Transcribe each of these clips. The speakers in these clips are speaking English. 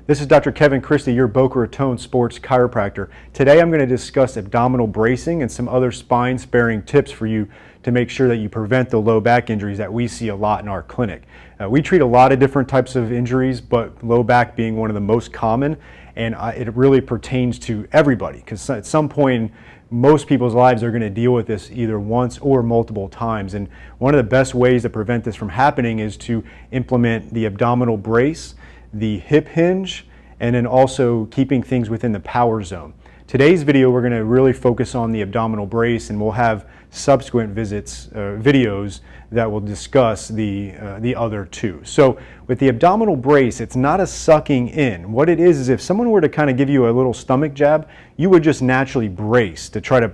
This is Dr. Kevin Christie, your Boca Raton sports chiropractor. Today I'm going to discuss abdominal bracing and some other spine-sparing tips for you to make sure that you prevent the low back injuries that we see a lot in our clinic. We treat a lot of different types of injuries, but low back being one of the most common, and it really pertains to everybody because at some point most people's lives are going to deal with this either once or multiple times. And one of the best ways to prevent this from happening is to implement the abdominal brace, the hip hinge, and then also keeping things within the power zone. Today's video we're going to really focus on the abdominal brace, and we'll have subsequent videos that will discuss the other two. So with the abdominal brace, it's not a sucking in. What it is if someone were to kind of give you a little stomach jab, you would just naturally brace to try to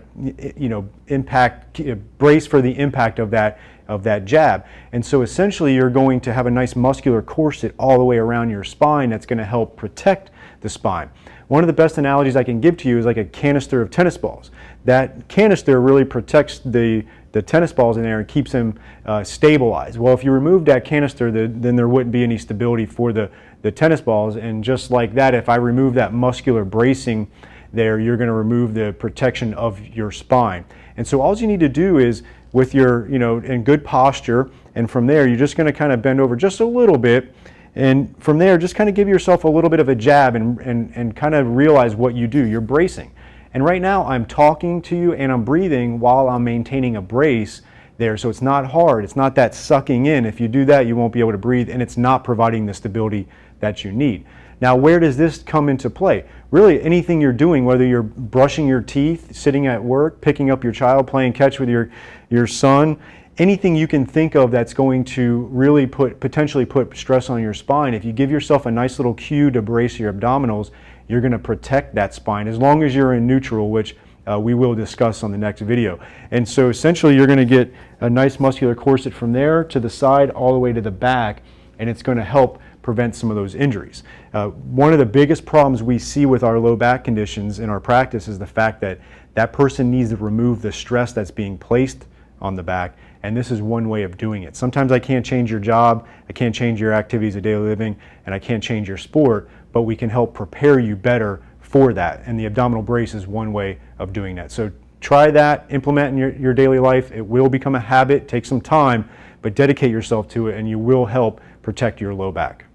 brace for the impact of that jab. And so essentially you're going to have a nice muscular corset all the way around your spine that's going to help protect the spine. One of the best analogies I can give to you is like a canister of tennis balls. That canister really protects the tennis balls in there and keeps them stabilized. Well, if you remove that canister, then there wouldn't be any stability for the tennis balls. And just like that, if I remove that muscular bracing there, you're going to remove the protection of your spine. And so all you need to do is, with your, in good posture, and from there you're just going to kind of bend over just a little bit, and from there just kind of give yourself a little bit of a jab and kind of realize what you do. You're bracing. And right now I'm talking to you and I'm breathing while I'm maintaining a brace there, so it's not hard. It's not that sucking in. If you do that, you won't be able to breathe, and it's not providing the stability that you need. Now, where does this come into play? Really, anything you're doing, whether you're brushing your teeth, sitting at work, picking up your child, playing catch with your son, anything you can think of that's going to really potentially put stress on your spine, if you give yourself a nice little cue to brace your abdominals, you're going to protect that spine as long as you're in neutral, which we will discuss on the next video. And so essentially you're going to get a nice muscular corset from there to the side all the way to the back, and it's going to help prevent some of those injuries. One of the biggest problems we see with our low back conditions in our practice is the fact that that person needs to remove the stress that's being placed on the back, and this is one way of doing it. Sometimes I can't change your job, I can't change your activities of daily living, and I can't change your sport, but we can help prepare you better for that, and the abdominal brace is one way of doing that. So try that, implement in your daily life. It will become a habit, take some time, but dedicate yourself to it, and you will help protect your low back.